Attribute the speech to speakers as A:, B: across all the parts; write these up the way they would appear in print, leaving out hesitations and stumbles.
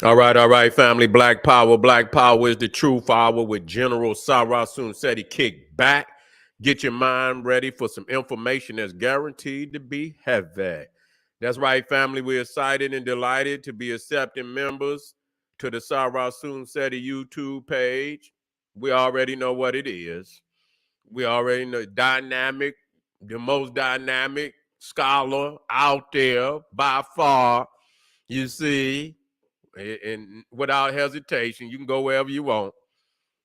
A: All right, family. Black Power. Black Power is the truth hour with General Sarasun Seti. Kick back. Get your mind ready for some information that's guaranteed to be heavy. That's right, family. We're excited and delighted to be accepting members to the Sarasun Seti YouTube page. We already know what it is. We already know dynamic, the most dynamic scholar out there by far. You see, and without hesitation, you can go wherever you want.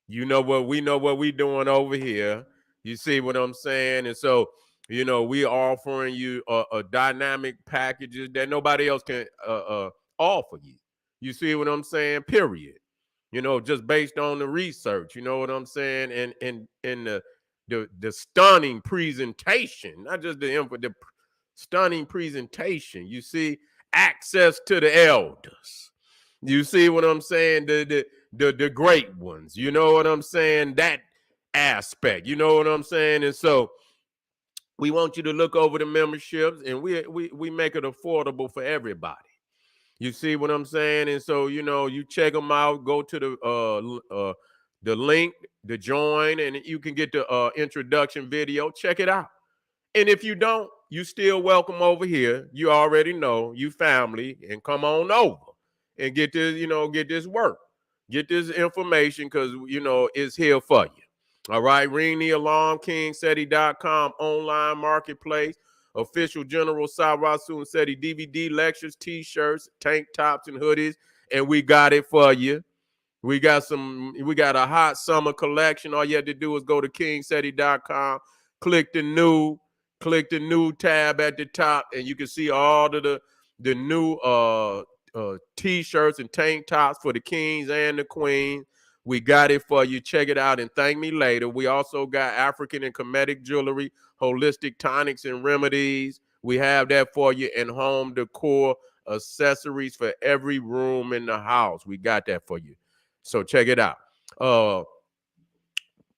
A: You know what we know what we doing over here. You see what I'm saying? And so, we offering you a dynamic packages that nobody else can offer you. You see what I'm saying? Period. Just based on the research. You know what I'm saying? And the stunning presentation, not just the stunning presentation. You see, access to the elders. You see what I'm saying? The great ones. You know what I'm saying? That aspect. You know what I'm saying? And so we want you to look over the memberships, and we make it affordable for everybody. You see what I'm saying? And so you check them out. Go to the link, the join, and you can get the introduction video. Check it out. And if you don't, you still welcome over here. You already know, you family, and come on over and get this, get this work, get this information, because it's here for you. All right, ring the alarm, Seti.com online marketplace, official General Sarasun Seti DVD lectures, t-shirts, tank tops, and hoodies, and we got it for you. We got a hot summer collection. All you have to do is go to Seti.com, click the new tab at the top, and you can see all of the new t-shirts and tank tops for the kings and the queens. We got it for you. Check it out and thank me later. We also got African and Kemetic jewelry, holistic tonics and remedies. We have that for you, and home decor accessories for every room in the house. We got that for you. So check it out. Pull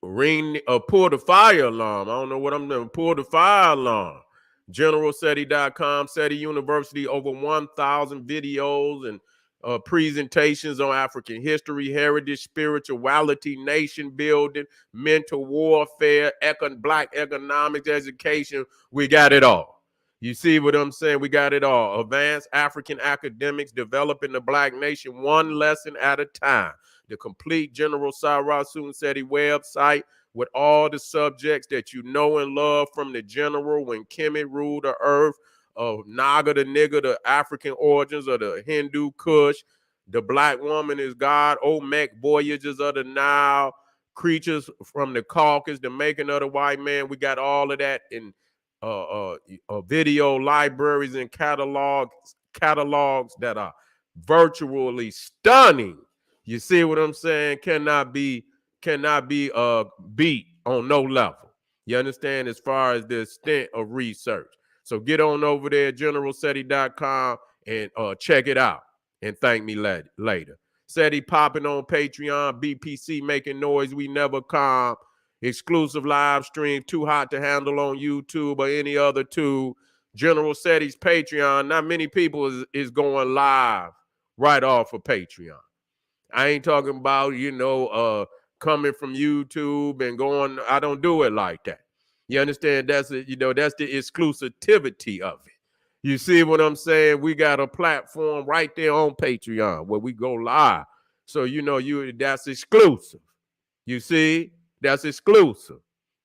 A: the fire alarm. I don't know what I'm doing. Pull the fire alarm. GeneralSeti.com, Seti University, over 1,000 videos and presentations on African history, heritage, spirituality, nation building, mental warfare, black economics, education. We got it all. You see what I'm saying? We got it all. Advanced African academics developing the black nation one lesson at a time. The complete General Sarasun Seti website with all the subjects that you know and love, from the general when Kemet ruled the earth, of Naga the nigga, the African origins of the Hindu Kush, the black woman is God, Olmec voyages of the Nile, creatures from the Caucasus, the making of the white man. We got all of that in video libraries and catalogs that are virtually stunning. You see what I'm saying? Cannot be beat on no level. You understand? As far as the extent of research. So get on over there, generalseti.com, and check it out. And thank me later. Seti popping on Patreon, BPC making noise, we never calm. Exclusive live stream, too hot to handle on YouTube or any other tool. General Seti's Patreon. Not many people is going live right off of Patreon. I ain't talking about, coming from YouTube and going. I don't do it like that. You understand? That's the exclusivity of it. You see what I'm saying? We got a platform right there on Patreon where we go live. So that's exclusive. You see? That's exclusive.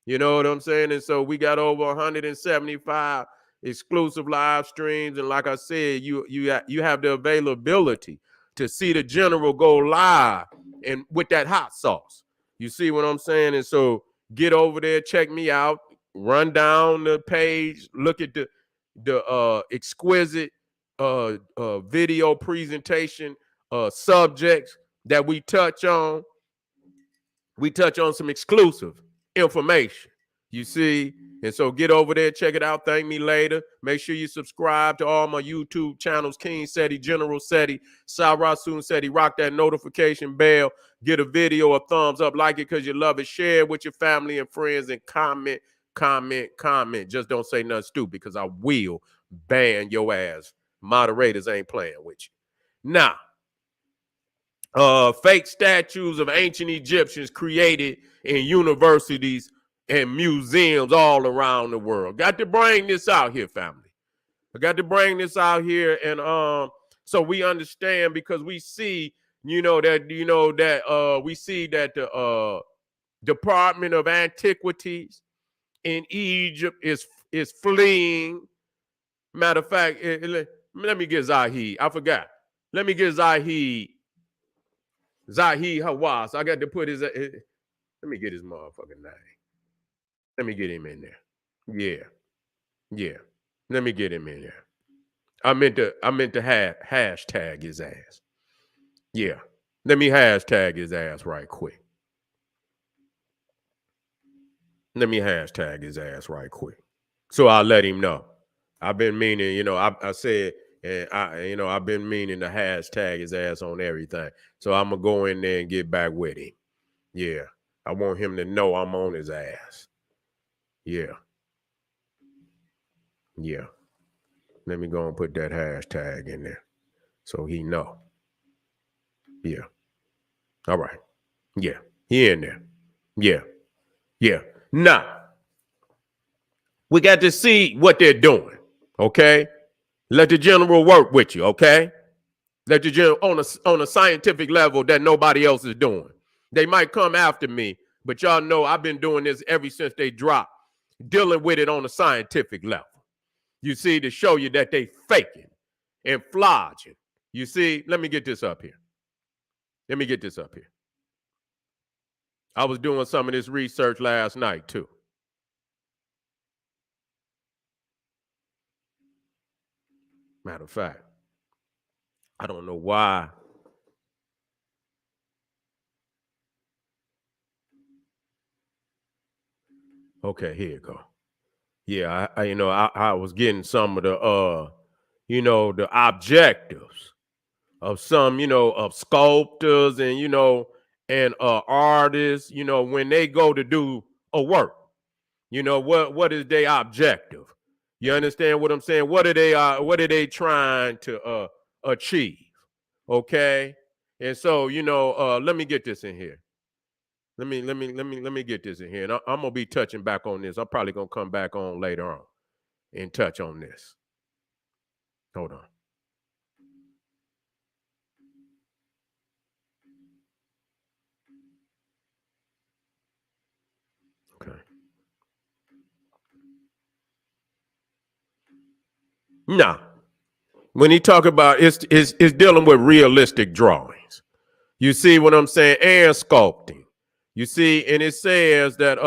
A: You know what I'm saying? And so we got over 175 exclusive live streams. And like I said, you have the availability to see the general go live and with that hot sauce. You see what I'm saying? And so get over there, check me out, run down the page, look at the exquisite video presentation subjects that we touch on. We touch on some exclusive information. You see? And so get over there, check it out. Thank me later. Make sure you subscribe to all my YouTube channels, King Seti, General Seti, Sarasun Seti. Rock that notification bell. Get a video a thumbs up. Like it because you love it. Share it with your family and friends, and comment. Just don't say nothing stupid, because I will ban your ass. Moderators ain't playing with you. Now, fake statues of ancient Egyptians created in universities and museums all around the world. Got to bring this out here, family. I got to bring this out here, and so we understand, because we see, we see that the Department of Antiquities in Egypt is fleeing. Matter of fact, let me get Zahid. I forgot. Let me get Zahid Hawass. I got to put his. Let me get his motherfucking name. Let me get him in there. Yeah, yeah. Let me get him in there. I meant to hashtag his ass. Yeah. Let me hashtag his ass right quick. Let me hashtag his ass right quick. So I'll let him know. I've been meaning, I said, and I've been meaning to hashtag his ass on everything. So I'm gonna go in there and get back with him. Yeah. I want him to know I'm on his ass. Yeah. Yeah. Let me go and put that hashtag in there so he know. Yeah. All right. Yeah. He in there. Yeah. Yeah. Now, we got to see what they're doing. Okay. Let the general work with you. Okay. Let the general on a scientific level that nobody else is doing. They might come after me, but y'all know I've been doing this ever since they dropped, dealing with it on a scientific level. You see, to show you that they faking and flogging. You see, let me get this up here. Let me get this up here. I was doing some of this research last night too. Matter of fact, I don't know why. Okay, here you go. Yeah, I was getting some of the the objectives of some, of sculptors and and artists, when they go to do a work. What is their objective? You understand what I'm saying? What are they trying to achieve? Okay? And so, let me get this in here. Let me get this in here. And I'm gonna be touching back on this. I'm probably gonna come back on later on and touch on this. Hold on. Okay. Now, when he talk about it's dealing with realistic drawings. You see what I'm saying? And sculpting. You see, and it says that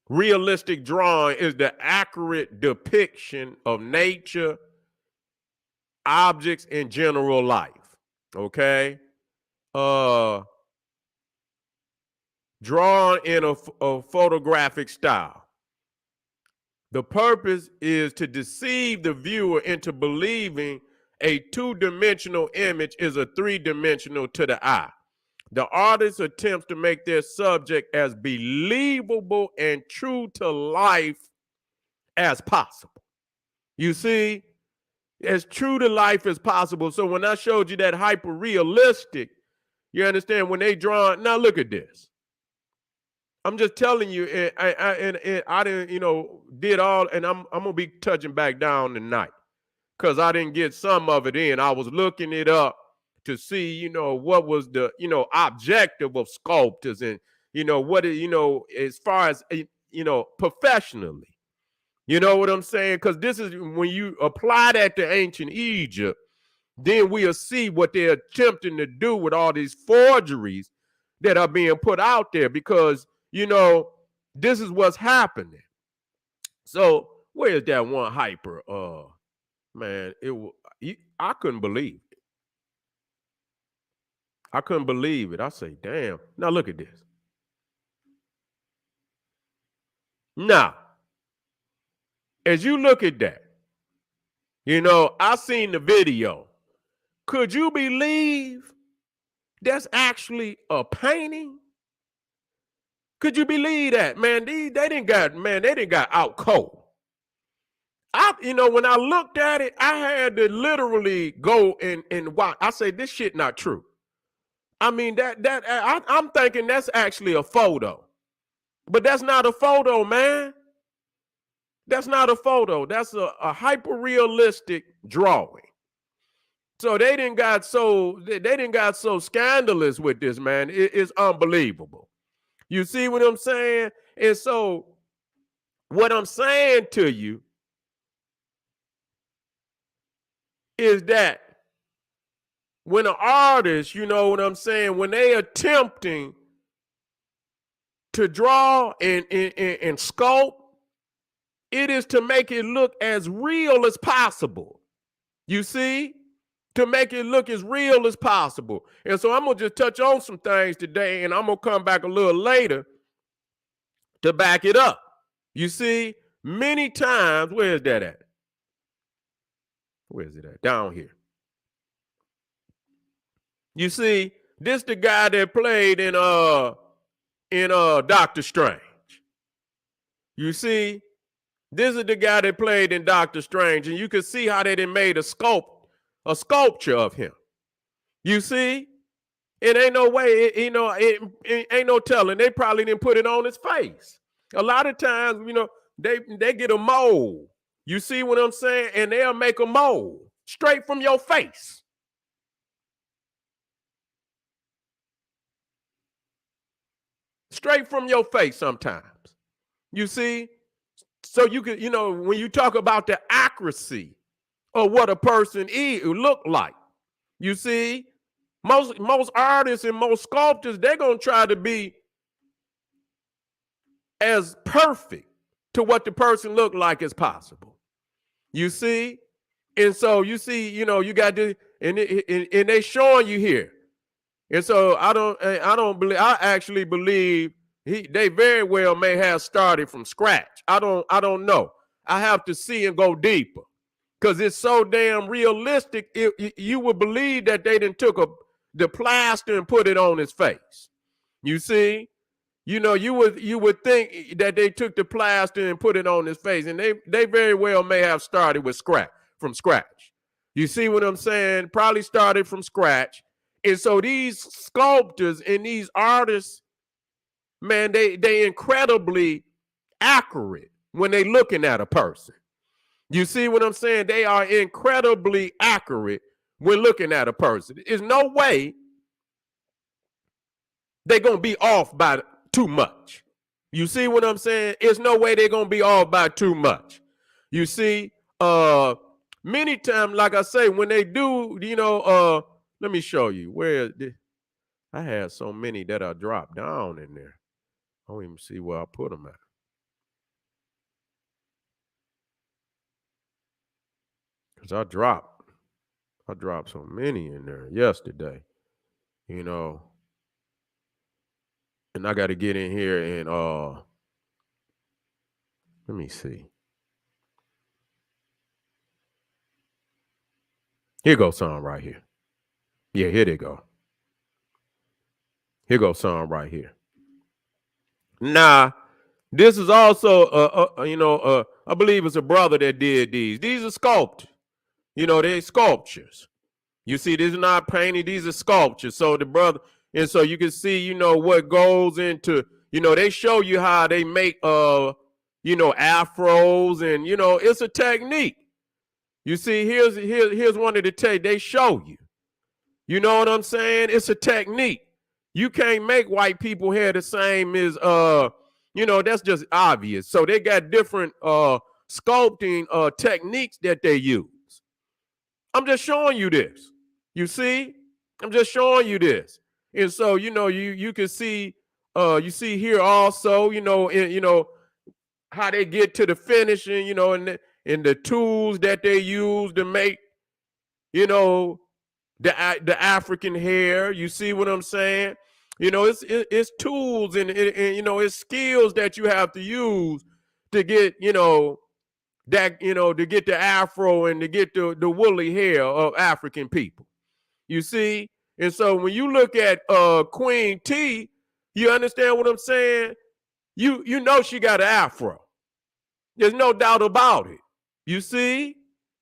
A: realistic drawing is the accurate depiction of nature, objects, and general life. Okay? Drawn in a photographic style. The purpose is to deceive the viewer into believing a two-dimensional image is a three-dimensional to the eye. The artist attempts to make their subject as believable and true to life as possible. You see, as true to life as possible. So when I showed you that hyper-realistic, you understand, when they draw, now look at this. I'm just telling you, I didn't, did all, and I'm gonna be touching back down tonight because I didn't get some of it in. I was looking it up to see, what was the, objective of sculptors and, what, as far as, professionally. You know what I'm saying? Because this is when you apply that to ancient Egypt, then we'll see what they're attempting to do with all these forgeries that are being put out there, because this is what's happening. So where's that one hyper? Man, I couldn't believe it. I couldn't believe it. I say, damn. Now look at this. Now, as you look at that, I seen the video. Could you believe that's actually a painting? Could you believe that, man? They didn't got out cold. when I looked at it, I had to literally go and watch. I say, this shit not true. I mean, I'm thinking that's actually a photo, but that's not a photo, man. That's not a photo. That's a hyper realistic drawing. So they didn't got so scandalous with this, man. It's unbelievable. You see what I'm saying? And so what I'm saying to you is that when an artist, you know what I'm saying, when they attempting to draw and sculpt, it is to make it look as real as possible. You see? To make it look as real as possible. And so I'm going to just touch on some things today, and I'm going to come back a little later to back it up. You see, many times, where's that at? Where's it at? Down here. You see, this the guy that played in Doctor Strange. You see, this is the guy that played in Doctor Strange, and you can see how they made a sculpture of him. You see, it ain't no way, it ain't no telling. They probably didn't put it on his face. A lot of times, they get a mold. You see what I'm saying? And they'll make a mold straight from your face. Straight from your face sometimes. You see? So you can, when you talk about the accuracy of what a person look like, you see, most artists and most sculptors, they're going to try to be as perfect to what the person look like as possible. You see? And so you see, you got this, and they showing you here. And so I actually believe they very well may have started from scratch. I don't know. I have to see and go deeper because it's so damn realistic. You would believe that they done took the plaster and put it on his face. You see, you would think that they took the plaster and put it on his face, and they very well may have started from scratch. You see what I'm saying? Probably started from scratch. And so these sculptors and these artists, man, they incredibly accurate when they looking at a person. You see what I'm saying? They are incredibly accurate when looking at a person. There's no way they're going to be off by too much. You see what I'm saying? There's no way they're going to be off by too much. You see, many times, like I say, when they do, let me show you where I had so many that I dropped down in there. I don't even see where I put them at. Because I dropped so many in there yesterday, and I got to get in here and let me see. Here goes some right here. Yeah, here they go. Here goes some right here. Now, this is also, I believe it's a brother that did these. These are sculpted. They're sculptures. You see, these are not painted. These are sculptures. So the brother, and so you can see, what goes into, they show you how they make, afros, and, it's a technique. You see, here's one of the they show you. You know what I'm saying? It's a technique. You can't make white people hair the same as, that's just obvious. So they got different sculpting techniques that they use. I'm just showing you this. You see? I'm just showing you this. And so, you can see, you see here also, how they get to the finishing, and the tools that they use to make, the African hair. You see what I'm saying? It's tools and it's skills that you have to use to get, to get the afro and to get the woolly hair of African people. You see? And so when you look at Queen T, you understand what I'm saying? You know she got an afro. There's no doubt about it. You see,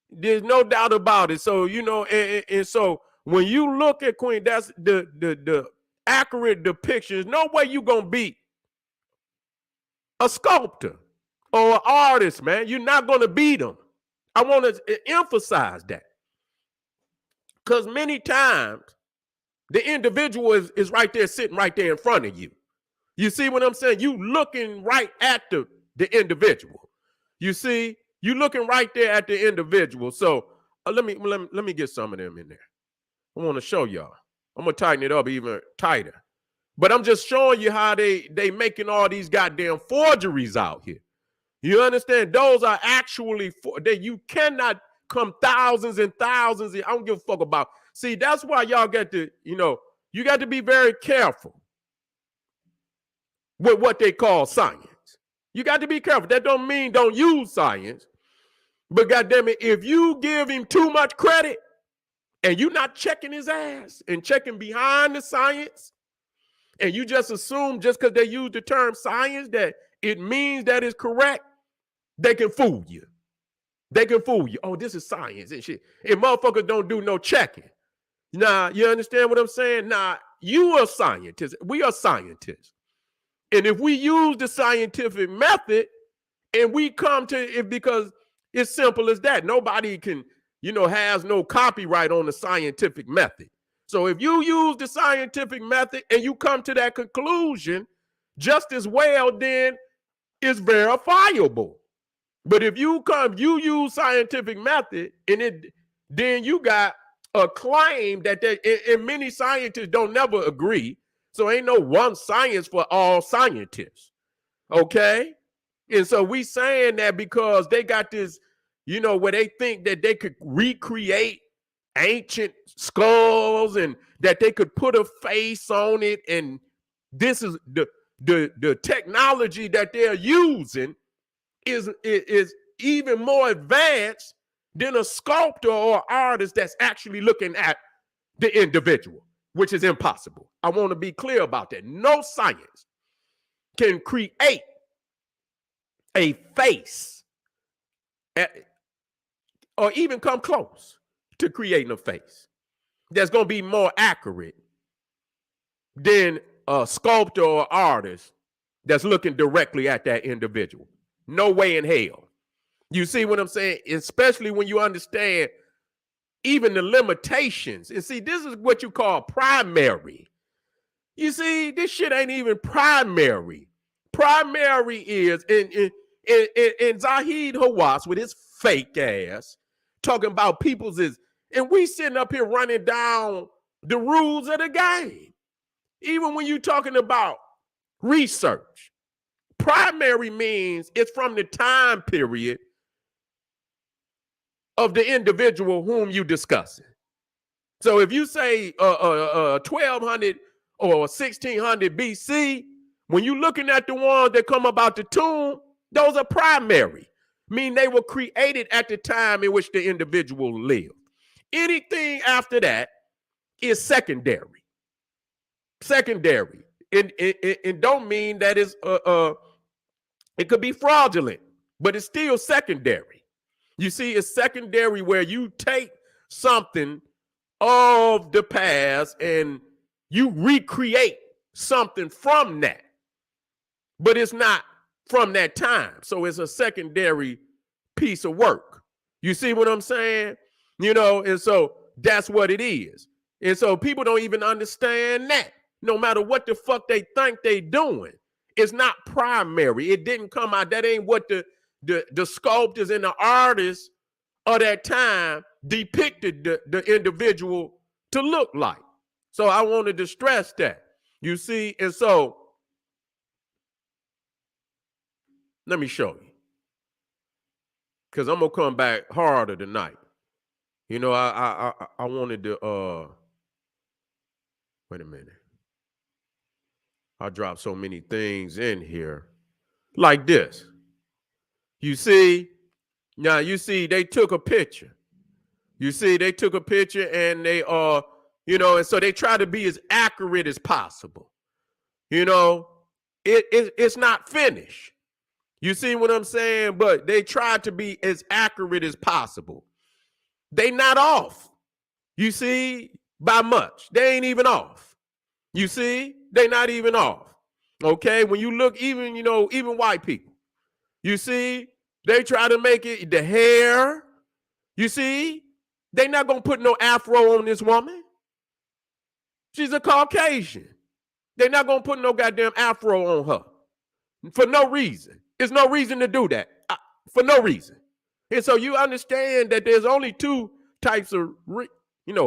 A: there's no doubt about it. So, and so when you look at Queen, that's the accurate depiction. There's no way you're going to beat a sculptor or an artist, man. You're not going to beat them. I want to emphasize that. Because many times the individual is right there, sitting right there in front of you. You see what I'm saying? You looking right at the individual. You see, you looking right there at the individual. So let me get some of them in there. I want to show y'all. I'm gonna tighten it up even tighter. But I'm just showing you how they making all these goddamn forgeries out here. You understand? Those are actually that you cannot come thousands and thousands. I don't give a fuck about. See, that's why y'all got to, you got to be very careful with what they call science. You got to be careful. That don't mean don't use science. But goddamn it, if you give him too much credit and you're not checking his ass and checking behind the science, and you just assume just because they use the term science that it means that it's correct, they can fool you. They can fool you. Oh, this is science and shit. And motherfuckers don't do no checking. Nah, you understand what I'm saying? Nah, you are scientists. We are scientists. And if we use the scientific method and we come to it, because it's simple as that. Nobody can, has no copyright on the scientific method. So if you use the scientific method and you come to that conclusion, just as well, then it's verifiable. But if you use scientific method and then you got a claim that and many scientists don't never agree. So ain't no one science for all scientists. Okay. And so we saying that because they got this, where they think that they could recreate ancient skulls and that they could put a face on it. And this is the technology that they're using is even more advanced than a sculptor or artist that's actually looking at the individual, which is impossible. I want to be clear about that. No science can create a face or even come close to creating a face that's going to be more accurate than a sculptor or artist that's looking directly at that individual. No way in hell. You see what I'm saying? Especially when you understand even the limitations. And see, this is what you call primary. You see, this shit ain't even primary. Primary is in Zahid Hawass with his fake ass talking about people's is, and we sitting up here running down the rules of the game. Even when you talking about research, primary means it's from the time period of the individual whom you discussing. So if you say 1200 or 1600 BC, when you looking at the ones that come about the tomb, those are primary, meaning they were created at the time in which the individual lived. Anything after that is secondary. Secondary. It don't mean that it's it could be fraudulent, but it's still secondary. You see, it's secondary where you take something of the past and you recreate something from that, but it's not from that time. So it's a secondary piece of work. You see what I'm saying? And so that's what it is. And so people don't even understand that. No matter what the fuck they think they doing, it's not primary. It didn't come out. That ain't what the sculptors and the artists of that time depicted the individual to look like. So I wanted to stress that. You see, and so let me show you. Because I'm gonna come back harder tonight. I wanted to wait a minute. I dropped so many things in here. Like this. You see, now you see they took a picture. You see, they took a picture and they and so they try to be as accurate as possible. It's not finished. You see what I'm saying? But they try to be as accurate as possible. They not off. You see, by much. They ain't even off. You see, they not even off. Okay, when you look, even, you know, even white people, you see, they try to make it the hair. You see, they not gonna put no afro on this woman. She's a Caucasian. They're not gonna put no goddamn afro on her for no reason. There's no reason to do that for no reason. And so you understand that there's only two types of,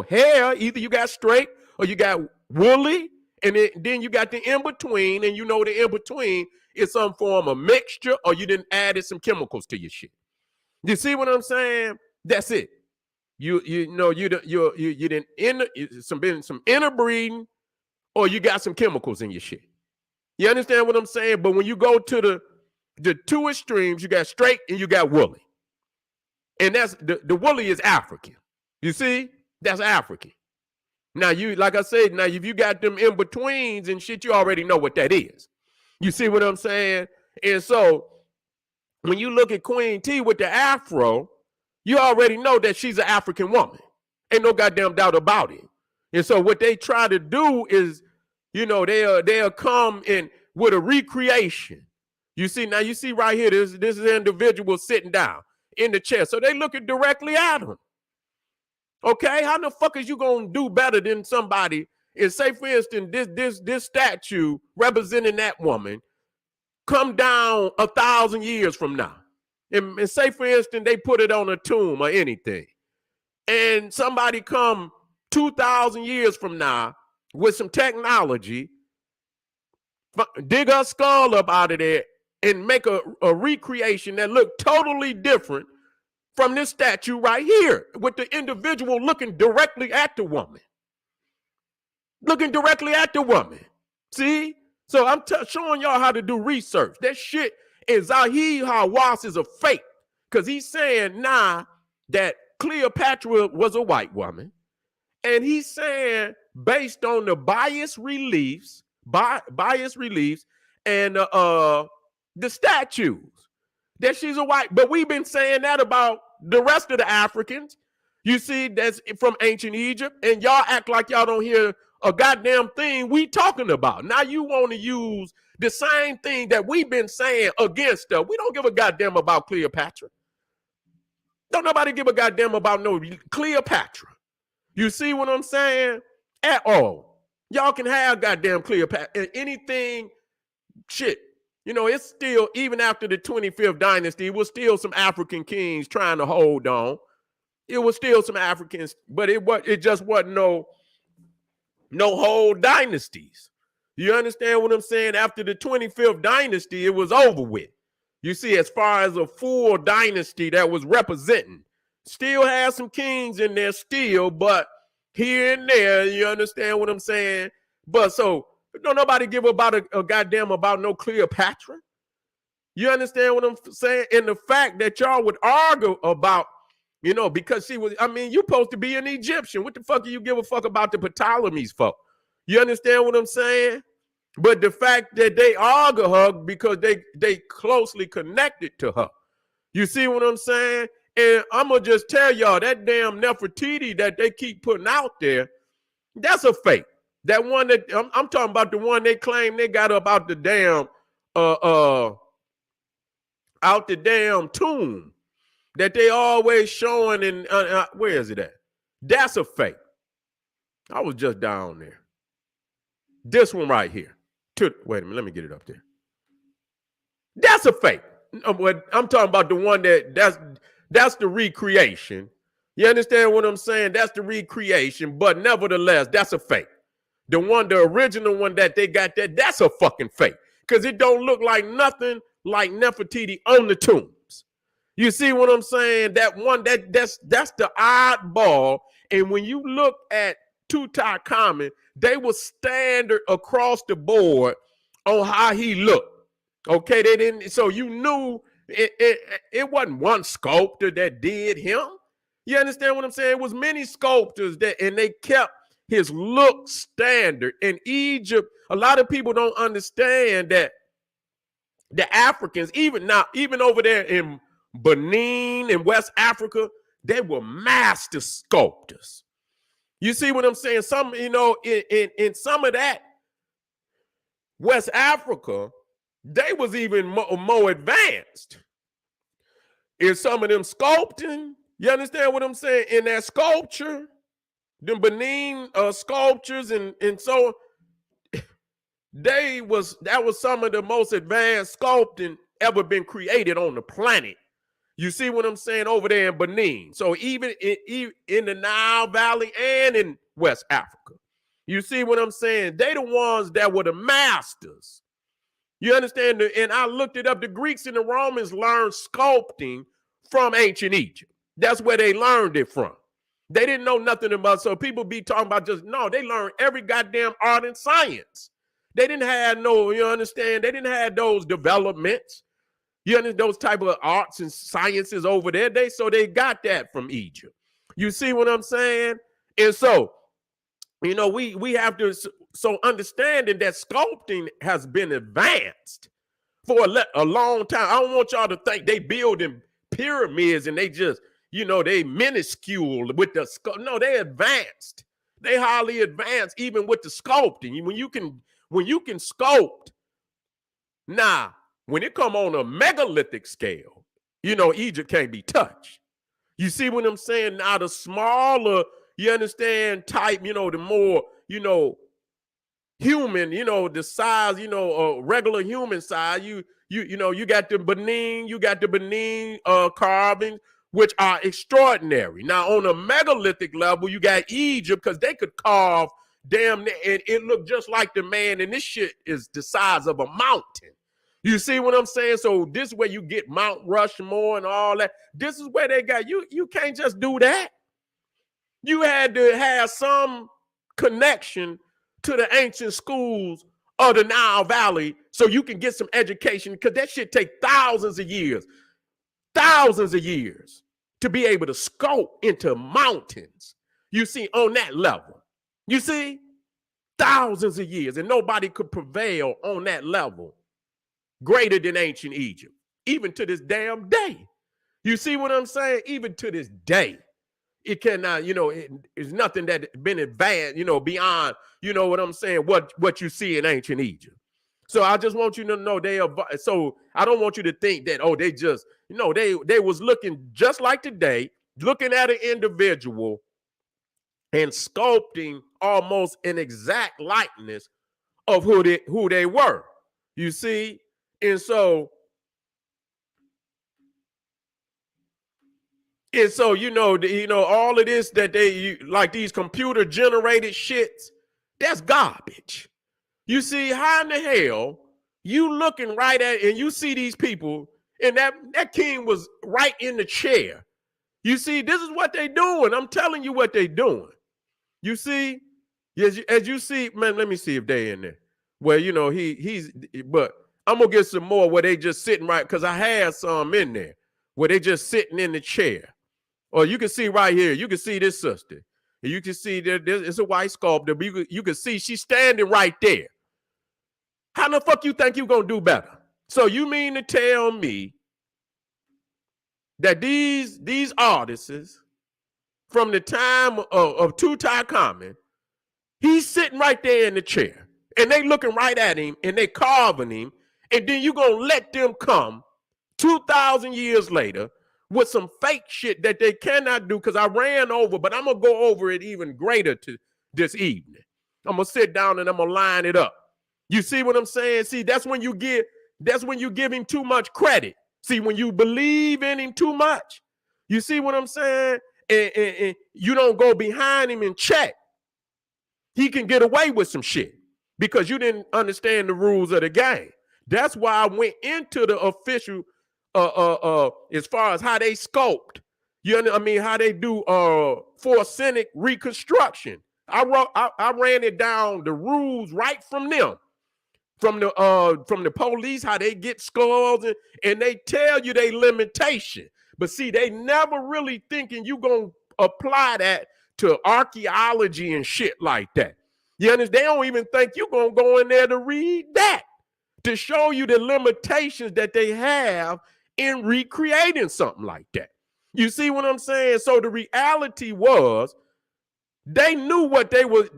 A: hair. Either you got straight or you got woolly, and then you got the in-between, and you know the in-between is some form of mixture, or you didn't added some chemicals to your shit. You see what I'm saying? That's it. You didn't some interbreeding, or you got some chemicals in your shit. You understand what I'm saying? But when you go to the two extremes, you got straight and you got woolly. And that's the woolly is African. You see? That's African. Now, like I said, now if you got them in betweens and shit, you already know what that is. You see what I'm saying? And so when you look at Queen T with the afro, you already know that she's an African woman. Ain't no goddamn doubt about it. And so what they try to do is, they'll come in with a recreation. You see right here, this individual sitting down in the chair. So they looking directly at him. Okay, how the fuck is you gonna do better than somebody? And say, for instance, this statue representing that woman come down 1,000 years from now. And say, for instance, they put it on a tomb or anything. And somebody come 2,000 years from now with some technology, dig a skull up out of there and make a recreation that look totally different from this statue right here, with the individual looking directly at the woman. Looking directly at the woman. See? So I'm showing y'all how to do research. That shit is Zahi Hawass is a fake. Because he's saying that Cleopatra was a white woman. And he's saying, based on the bias reliefs and the statues, that she's a white. But we've been saying that about the rest of the Africans. You see, that's from ancient Egypt, and y'all act like y'all don't hear a goddamn thing we talking about. Now you want to use the same thing that we've been saying against her. We don't give a goddamn about Cleopatra. Don't nobody give a goddamn about no Cleopatra. You see what I'm saying? At all. Y'all can have goddamn Cleopatra and anything, shit. It's still, even after the 25th dynasty, it was still some African kings trying to hold on. It was still some Africans, but it just wasn't no whole dynasties. You understand what I'm saying? After the 25th dynasty, it was over with. You see, as far as a full dynasty that was representing, still has some kings in there still, but here and there, you understand what I'm saying? But so, don't nobody give about a goddamn about no Cleopatra. You understand what I'm saying? And the fact that y'all would argue about, because she was, you're supposed to be an Egyptian. What the fuck do you give a fuck about the Ptolemies for? You understand what I'm saying? But the fact that they argue her because they closely connected to her. You see what I'm saying? And I'm going to just tell y'all, that damn Nefertiti that they keep putting out there, that's a fake. That one that I'm talking about, the one they claim they got up out the damn tomb that they always showing in where is it at? That's a fake. I was just down there. This one right here. Wait a minute, let me get it up there. That's a fake. I'm talking about the one that's the recreation. You understand what I'm saying? That's the recreation, but nevertheless, that's a fake. The original one that they got that's a fucking fake. Because it don't look like nothing like Nefertiti on the tombs. You see what I'm saying? That one, that's the oddball. And when you look at Tutankhamun, they were standard across the board on how he looked. Okay, they didn't. So you knew it wasn't one sculptor that did him. You understand what I'm saying? It was many sculptors and they kept his look standard. In Egypt, a lot of people don't understand that The Africans, even over there in Benin and West Africa, they were master sculptors. You see what I'm saying? Some, in some of that West Africa, they was even more advanced in some of them sculpting. You understand what I'm saying? In that sculpture, the Benin sculptures and so that was some of the most advanced sculpting ever been created on the planet. You see what I'm saying over there in Benin. So even in the Nile Valley and in West Africa, you see what I'm saying? They the ones that were the masters. You understand? And I looked it up. The Greeks and the Romans learned sculpting from ancient Egypt. That's where they learned it from. They didn't know nothing about, so people be talking about they learned every goddamn art and science. They didn't have you understand? They didn't have those developments. You understand those type of arts and sciences over there? They got that from Egypt. You see what I'm saying? And so, we have to understanding that sculpting has been advanced for a long time. I don't want y'all to think they building pyramids and they just, they minuscule with the no, they advanced. They highly advanced even with the sculpting. When you can sculpt, when it come on a megalithic scale, Egypt can't be touched. You see what I'm saying? Now the smaller, you understand, type, the more, human, the size, regular human size, you got the Benin carvings, which are extraordinary. Now on a megalithic level, you got Egypt, because they could carve damn near, and it looked just like the man, and this shit is the size of a mountain. You see what I'm saying? So this is where you get Mount Rushmore and all that. This is where they got you can't just do that. You had to have some connection to the ancient schools of the Nile Valley so you can get some education, because that shit take thousands of years to be able to sculpt into mountains. You see, on that level, you see, thousands of years, and nobody could prevail on that level greater than ancient Egypt, even to this damn day. You see what I'm saying? Even to this day, it cannot, it's nothing that been advanced, beyond, what I'm saying, what you see in ancient Egypt. So I just want you to know so I don't want you to think that, they just, they was looking just like today, looking at an individual and sculpting almost an exact likeness of who they were. You see? And so, all of this that they like, these computer generated shits, that's garbage. You see, how in the hell you looking right at, and you see these people, and that king was right in the chair. You see, this is what they doing. I'm telling you what they doing. You see, as you see, man, let me see if they in there. Well, but I'm gonna get some more where they just sitting right, because I had some in there where they just sitting in the chair. Or you can see right here, you can see this sister. And you can see that it's a white sculptor, but you can see she's standing right there. How the fuck you think you gonna do better? So you mean to tell me that these artists from the time of Tutankhamun, he's sitting right there in the chair, and they looking right at him, and they carving him, and then you gonna let them come 2,000 years later with some fake shit that they cannot do? Because I ran over, but I'm gonna go over it even greater to this evening. I'm gonna sit down and I'm gonna line it up. You see what I'm saying? See, that's when you give him too much credit. See, when you believe in him too much, you see what I'm saying? And you don't go behind him and check. He can get away with some shit because you didn't understand the rules of the game. That's why I went into the official as far as how they sculpt. How they do forensic reconstruction. I ran it down, the rules right from them. From the police, how they get skulls, and they tell you they limitation. But see, they never really thinking you gonna apply that to archaeology and shit like that. You understand? They don't even think you gonna go in there to read that, to show you the limitations that they have in recreating something like that. You see what I'm saying? So the reality was they knew what they were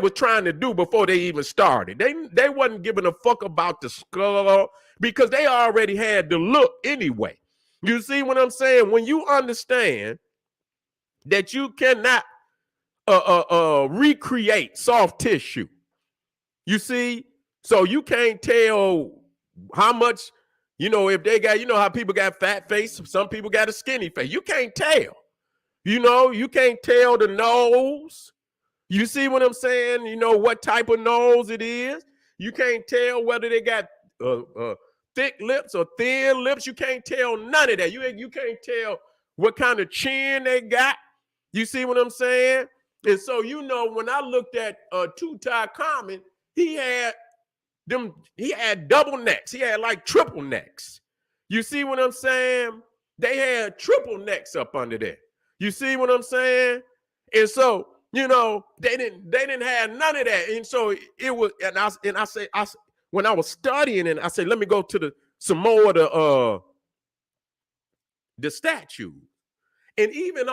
A: trying to do before they even started. They wasn't giving a fuck about the skull because they already had the look anyway. You see what I'm saying? When you understand that you cannot recreate soft tissue, you see, so you can't tell how much, if they got, how people got fat face, some people got a skinny face. You can't tell. You can't tell the nose. You see what I'm saying? What type of nose it is. You can't tell whether they got thick lips or thin lips. You can't tell none of that. You can't tell what kind of chin they got. You see what I'm saying? And so, when I looked at Tutankhamun, he had double necks. He had like triple necks. You see what I'm saying? They had triple necks up under there. You see what I'm saying? And so, they didn't have none of that. And so it was, and I say, when I was studying, and I said, let me go to some more of the statue. And even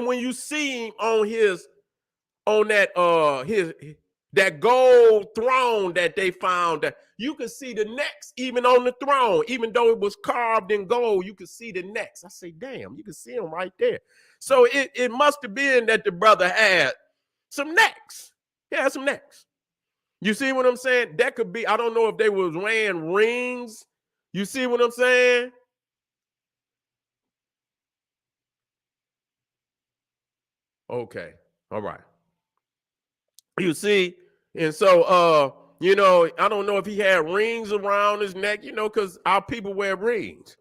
A: when you see him on that gold throne that they found, that you could see the necks even on the throne, even though it was carved in gold, you could see the necks. I say, damn, you can see them right there. So it must have been that the brother had some necks. He had some necks. You see what I'm saying? That could be, I don't know if they was wearing rings. You see what I'm saying? Okay. All right. You see, and so I don't know if he had rings around his neck, because our people wear rings.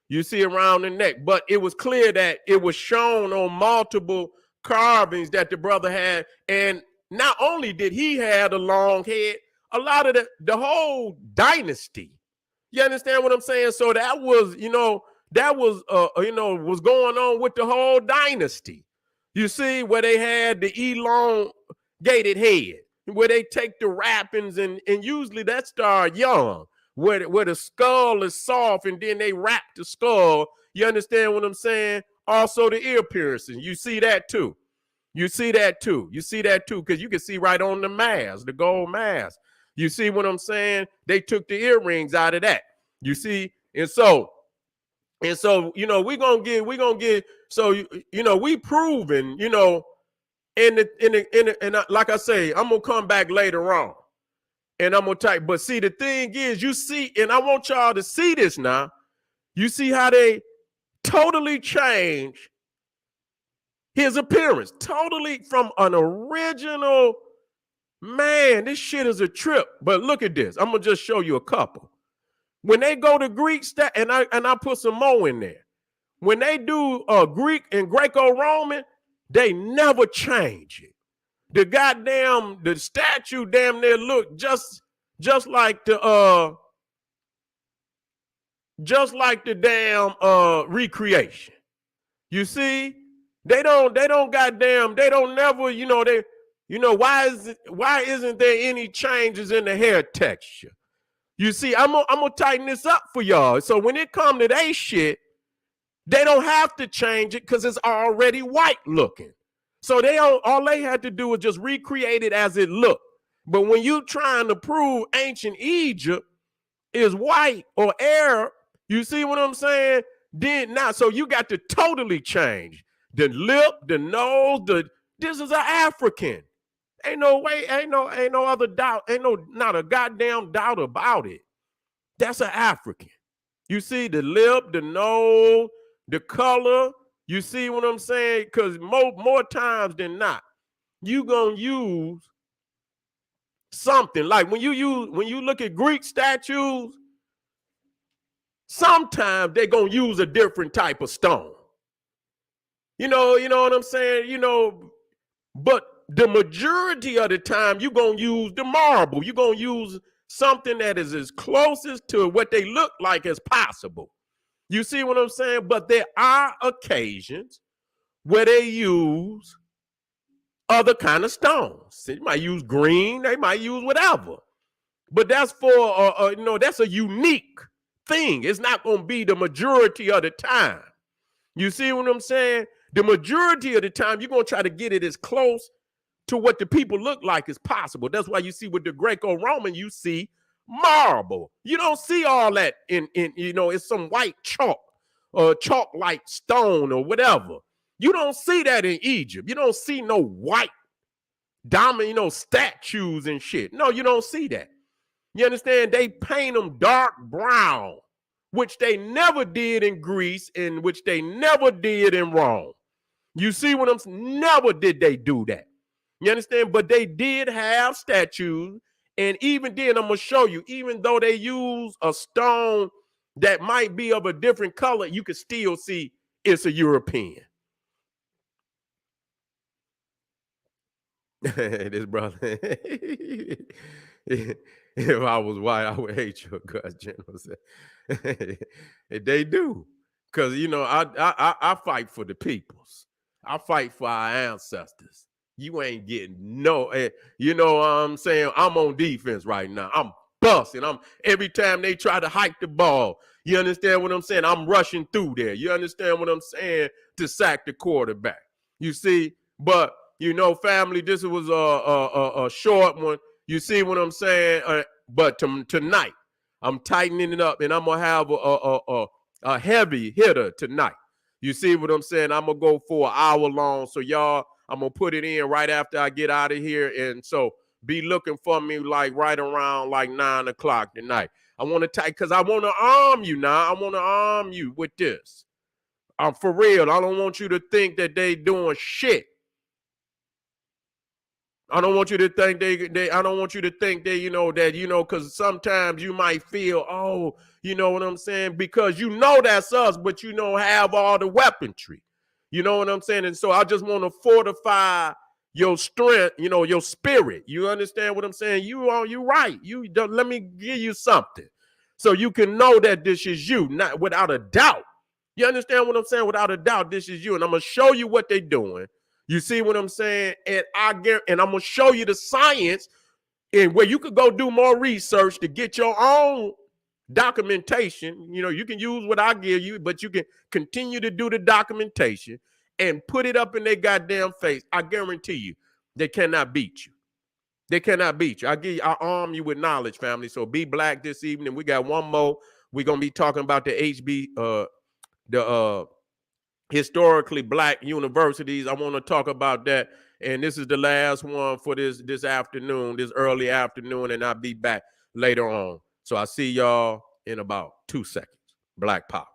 A: You see around the neck, but it was clear that it was shown on multiple carvings that the brother had. And not only did he have a long head, a lot of the whole dynasty. You understand what I'm saying? So that was, was going on with the whole dynasty. You see, where they had the elongated head, where they take the wrappings, and usually that start young, where the skull is soft, and then they wrap the skull. You understand what I'm saying? Also the ear piercing. You see that too. You see that too, because you can see right on the mask, the gold mask. You see what I'm saying? They took the earrings out of that. You see, and so we're gonna get. So we proven, and like I say, I'm gonna come back later on, and I'm gonna type. But see, the thing is, you see, and I want y'all to see this now. You see how they totally change his appearance, totally from an original. Man, this shit is a trip. But look at this. I'm gonna just show you a couple. When they go to Greek and I put some more in there. When they do Greek and Greco-Roman, they never change it. The statue damn near look just like the damn recreation. You see, they don't never, why isn't there any changes in the hair texture? You see, I'm gonna tighten this up for y'all. So when it come to that shit, they don't have to change it because it's already white looking. So all they had to do was just recreate it as it looked. But when you trying to prove ancient Egypt is white or Arab, you see what I'm saying? Then now, so you got to totally change the lip, the nose. This is an African. Ain't no way, ain't no other doubt, not a goddamn doubt about it. That's an African. You see the lip, the nose, the color. You see what I'm saying? Because more times than not, you gonna use something like when you look at Greek statues. Sometimes they're gonna use a different type of stone. You know what I'm saying? But the majority of the time, you're going to use the marble. You're going to use something that is as closest to what they look like as possible. You see what I'm saying? But there are occasions where they use other kind of stones. They might use green. They might use whatever. But that's for, that's a unique thing. It's not going to be the majority of the time. You see what I'm saying? The majority of the time, you're going to try to get it as close to what the people look like as possible. That's why you see with the Greco-Roman, you see marble. You don't see all that in it's some white chalk or chalk-like stone or whatever. You don't see that in Egypt. You don't see no white dominant, statues and shit. No, you don't see that. You understand? They paint them dark brown, which they never did in Greece and which they never did in Rome. You see what I'm saying? Never did they do that. You understand? But they did have statues. And even then, I'm going to show you, even though they use a stone that might be of a different color, you can still see it's a European. This brother. If I was white, I would hate your guts, General. They do. Because, I fight for the peoples. I fight for our ancestors. You ain't getting no, you know what I'm saying? I'm on defense right now. I'm busting. Every time they try to hike the ball, you understand what I'm saying? I'm rushing through there. You understand what I'm saying? To sack the quarterback. You see? But, family, this was a short one. You see what I'm saying? But tonight, I'm tightening it up, and I'm going to have a heavy hitter tonight. You see what I'm saying? I'm going to go for an hour long. So, y'all, I'm going to put it in right after I get out of here. And so be looking for me like right around like 9 o'clock tonight. I want to because I want to arm you now. I want to arm you with this. For real. I don't want you to think that they doing shit. I don't want you to think I don't want you to think that, because sometimes you might feel, oh, you know what I'm saying? Because that's us, but you don't have all the weaponry. You know what I'm saying? And so I just want to fortify your strength, your spirit. You understand what I'm saying? You right. Let me give you something so you can know that this is you, not without a doubt. You understand what I'm saying? Without a doubt, this is you. And I'm going to show you what they're doing. You see what I'm saying? And I'm going to show you the science and where you could go do more research to get your own documentation. You can use what I give you, but you can continue to do the documentation and put it up in their goddamn face. I guarantee you, they cannot beat you. They cannot beat you. I arm you with knowledge, family. So be black this evening. We got one more. We're going to be talking about the historically black universities. I want to talk about that. And this is the last one for this afternoon, this early afternoon, and I'll be back later on. So I'll see y'all in about 2 seconds. Black Power.